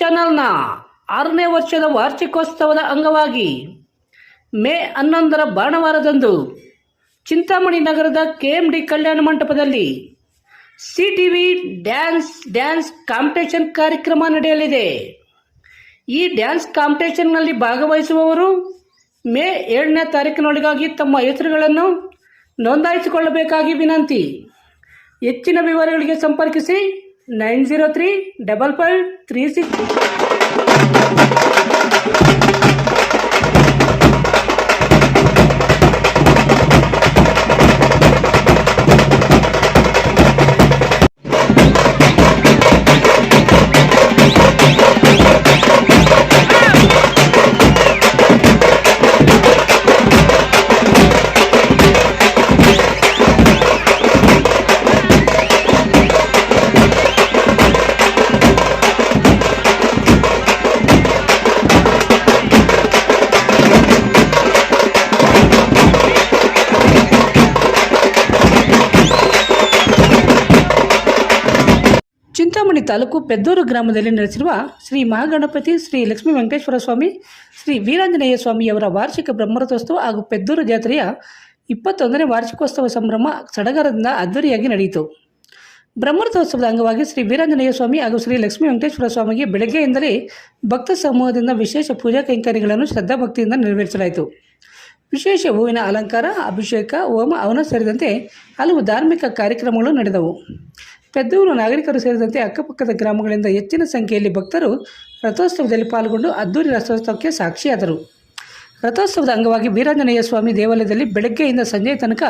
ಚಾನಲ್ನ 6ನೇ ವರ್ಷದ ವಾರ್ಷಿಕೋತ್ಸವದ ಅಂಗವಾಗಿ ಮೇ 11ರ ಭಾನುವಾರದಂದು ಚಿಂತಾಮಣಿ ನಗರದ ಕೆಎಂಡಿ ಕಲ್ಯಾಣ ಮಂಟಪದಲ್ಲಿ ಸಿಟಿವಿ ಡ್ಯಾನ್ಸ್ ಕಾಂಪಿಟೇಷನ್ ಕಾರ್ಯಕ್ರಮ ನಡೆಯಲಿದೆ. ಈ ಡ್ಯಾನ್ಸ್ ಕಾಂಪಿಟೇಷನ್ನಲ್ಲಿ ಭಾಗವಹಿಸುವವರು ಮೇ 7ನೇ ತಾರೀಕಿನೊಳಗಾಗಿ ತಮ್ಮ ಹೆಸರುಗಳನ್ನು ನೋಂದಾಯಿಸಿಕೊಳ್ಳಬೇಕಾಗಿ ವಿನಂತಿ. ಹೆಚ್ಚಿನ ವಿವರಗಳಿಗೆ ಸಂಪರ್ಕಿಸಿ 90355336. ಚಿಂತಾಮಣಿ ತಾಲೂಕು ಪೆದ್ದೂರು ಗ್ರಾಮದಲ್ಲಿ ನೆಲೆಸಿರುವ ಶ್ರೀ ಮಹಾಗಣಪತಿ, ಶ್ರೀ ಲಕ್ಷ್ಮೀ ವೆಂಕಟೇಶ್ವರ ಸ್ವಾಮಿ, ಶ್ರೀ ವೀರಾಂಜನೇಯ ಸ್ವಾಮಿಯವರ ವಾರ್ಷಿಕ ಬ್ರಹ್ಮರಥೋತ್ಸವ ಹಾಗೂ ಪೆದ್ದೂರು ಜಾತ್ರೆಯ 21ನೇ ವಾರ್ಷಿಕೋತ್ಸವ ಸಂಭ್ರಮ ಸಡಗರದಿಂದ ಅದ್ದೂರಿಯಾಗಿ ನಡೆಯಿತು. ಬ್ರಹ್ಮರಥೋತ್ಸವದ ಅಂಗವಾಗಿ ಶ್ರೀ ವೀರಾಂಜನೇಯ ಸ್ವಾಮಿ ಹಾಗೂ ಶ್ರೀ ಲಕ್ಷ್ಮೀ ವೆಂಕಟೇಶ್ವರ ಸ್ವಾಮಿಗೆ ಬೆಳಗ್ಗೆಯಿಂದಲೇ ಭಕ್ತ ಸಮೂಹದಿಂದ ವಿಶೇಷ ಪೂಜಾ ಕೈಂಕರ್ಯಗಳನ್ನು ಶ್ರದ್ಧಾಭಕ್ತಿಯಿಂದ ನೆರವೇರಿಸಲಾಯಿತು. ವಿಶೇಷ ಹೂವಿನ ಅಲಂಕಾರ, ಅಭಿಷೇಕ, ಹೋಮ, ಹವನ ಸೇರಿದಂತೆ ಹಲವು ಧಾರ್ಮಿಕ ಕಾರ್ಯಕ್ರಮಗಳು ನಡೆದವು. ಪೆದ್ದೂರು ನಾಗರಿಕರು ಸೇರಿದಂತೆ ಅಕ್ಕಪಕ್ಕದ ಗ್ರಾಮಗಳಿಂದ ಹೆಚ್ಚಿನ ಸಂಖ್ಯೆಯಲ್ಲಿ ಭಕ್ತರು ರಥೋತ್ಸವದಲ್ಲಿ ಪಾಲ್ಗೊಂಡು ಅದ್ದೂರಿ ರಥೋತ್ಸವಕ್ಕೆ ಸಾಕ್ಷಿಯಾದರು. ರಥೋತ್ಸವದ ಅಂಗವಾಗಿ ವೀರಾಂಜನೇಯ ಸ್ವಾಮಿ ದೇವಾಲಯದಲ್ಲಿ ಬೆಳಗ್ಗೆಯಿಂದ ಸಂಜೆಯ ತನಕ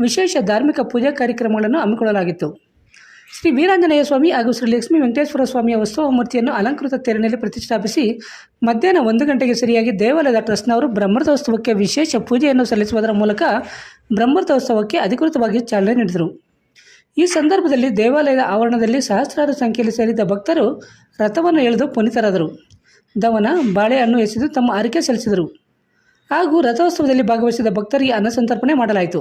ವಿಶೇಷ ಧಾರ್ಮಿಕ ಪೂಜಾ ಕಾರ್ಯಕ್ರಮಗಳನ್ನು ಹಮ್ಮಿಕೊಳ್ಳಲಾಗಿತ್ತು. ಶ್ರೀ ವೀರಾಂಜನೇಯ ಸ್ವಾಮಿ ಹಾಗೂ ಶ್ರೀ ಲಕ್ಷ್ಮೀ ವೆಂಕಟೇಶ್ವರ ಸ್ವಾಮಿಯ ಉತ್ಸವ ಮೂರ್ತಿಯನ್ನು ಅಲಂಕೃತ ತೇರಿನಲ್ಲಿ ಪ್ರತಿಷ್ಠಾಪಿಸಿ ಮಧ್ಯಾಹ್ನ 1 ಗಂಟೆಗೆ ಸರಿಯಾಗಿ ದೇವಾಲಯದ ಟ್ರಸ್ಟ್ನವರು ಬ್ರಹ್ಮರಥೋತ್ಸವಕ್ಕೆ ವಿಶೇಷ ಪೂಜೆಯನ್ನು ಸಲ್ಲಿಸುವುದರ ಮೂಲಕ ಬ್ರಹ್ಮರಥೋತ್ಸವಕ್ಕೆ ಅಧಿಕೃತವಾಗಿ ಚಾಲನೆ ನೀಡಿದರು. ಈ ಸಂದರ್ಭದಲ್ಲಿ ದೇವಾಲಯದ ಆವರಣದಲ್ಲಿ ಸಹಸ್ರಾರು ಸಂಖ್ಯೆಯಲ್ಲಿ ಸೇರಿದ್ದ ಭಕ್ತರು ರಥವನ್ನು ಎಳೆದು ಪುನೀತರಾದರು. ದವನ, ಬಾಳೆಹಣ್ಣು ಎಸೆದು ತಮ್ಮ ಹರಕೆ ಸಲ್ಲಿಸಿದರು. ಹಾಗೂ ರಥೋತ್ಸವದಲ್ಲಿ ಭಾಗವಹಿಸಿದ ಭಕ್ತರಿಗೆ ಅನ್ನಸಂತರ್ಪಣೆ ಮಾಡಲಾಯಿತು.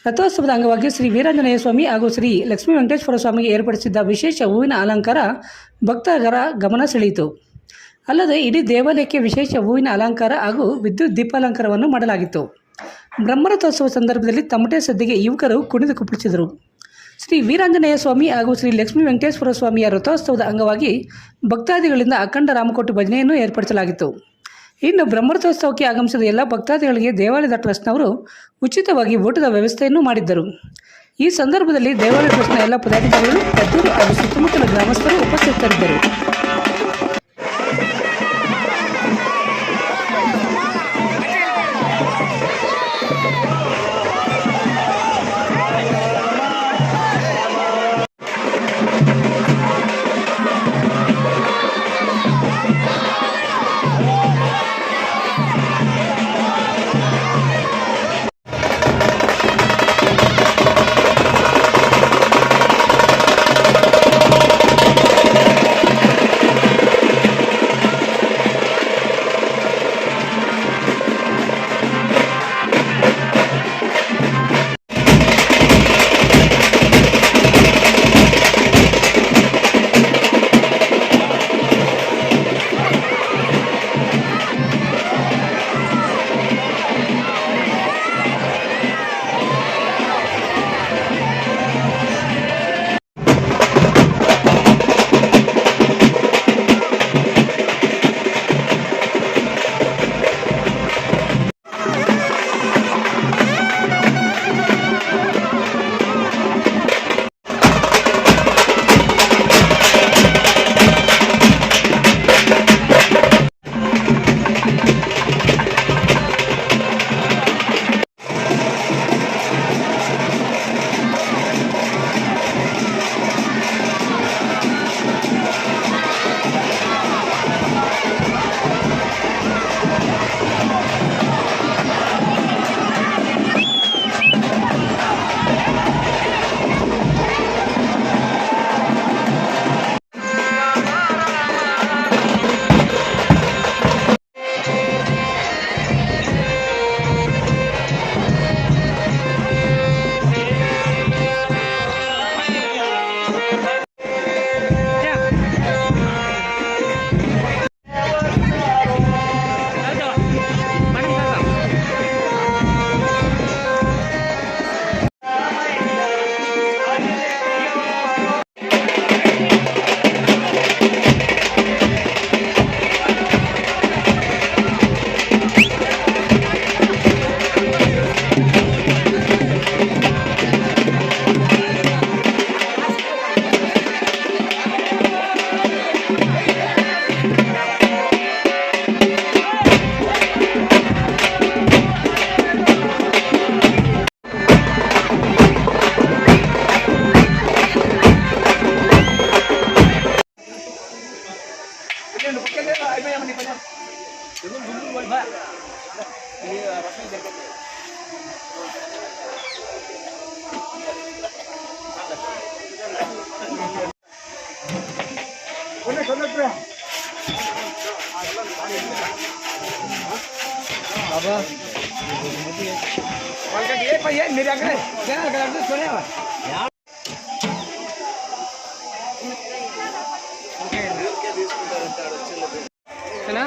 ರಥೋತ್ಸವದ ಅಂಗವಾಗಿ ಶ್ರೀ ವೀರಾಂಜನೇಯ ಸ್ವಾಮಿ ಹಾಗೂ ಶ್ರೀ ಲಕ್ಷ್ಮೀ ವೆಂಕಟೇಶ್ವರ ಸ್ವಾಮಿಗೆ ಏರ್ಪಡಿಸಿದ್ದ ವಿಶೇಷ ಹೂವಿನ ಅಲಂಕಾರ ಭಕ್ತರ ಗಮನ ಸೆಳೆಯಿತು. ಅಲ್ಲದೆ ಇಡೀ ದೇವಾಲಯಕ್ಕೆ ವಿಶೇಷ ಹೂವಿನ ಅಲಂಕಾರ ಹಾಗೂ ವಿದ್ಯುತ್ ದೀಪಾಲಂಕಾರವನ್ನು ಮಾಡಲಾಗಿತ್ತು. ಬ್ರಹ್ಮರಥೋತ್ಸವ ಸಂದರ್ಭದಲ್ಲಿ ತಮಟೆ ಸದ್ದಿಗೆ ಯುವಕರು ಕುಣಿದು ಕುಪ್ಪಳಿಸಿದರು. ಶ್ರೀ ವೀರಾಂಜನೇಯ ಸ್ವಾಮಿ ಹಾಗೂ ಶ್ರೀ ಲಕ್ಷ್ಮೀ ವೆಂಕಟೇಶ್ವರ ಸ್ವಾಮಿಯ ರಥೋತ್ಸವದ ಅಂಗವಾಗಿ ಭಕ್ತಾದಿಗಳಿಂದ ಅಖಂಡ ರಾಮಕೋಟಿ ಭಜನೆಯನ್ನು ಏರ್ಪಡಿಸಲಾಗಿತ್ತು. ಇನ್ನು ಬ್ರಹ್ಮರಥೋತ್ಸವಕ್ಕೆ ಆಗಮಿಸಿದ ಎಲ್ಲ ಭಕ್ತಾದಿಗಳಿಗೆ ದೇವಾಲಯದ ಟ್ರಸ್ಟ್ನವರು ಉಚಿತವಾಗಿ ಊಟದ ವ್ಯವಸ್ಥೆಯನ್ನು ಮಾಡಿದ್ದರು. ಈ ಸಂದರ್ಭದಲ್ಲಿ ದೇವಾಲಯ ಟ್ರಸ್ಟ್ನ ಎಲ್ಲ ಪದಾಧಿಕಾರಿಗಳು, ಪೆದ್ದೂರು ಹಾಗೂ ಸುತ್ತಮುತ್ತಲ ಗ್ರಾಮಸ್ಥರು ಉಪಸ್ಥಿತರಿದ್ದರು. बाबा ये भैया मेरे आगे क्या कर सुने है ना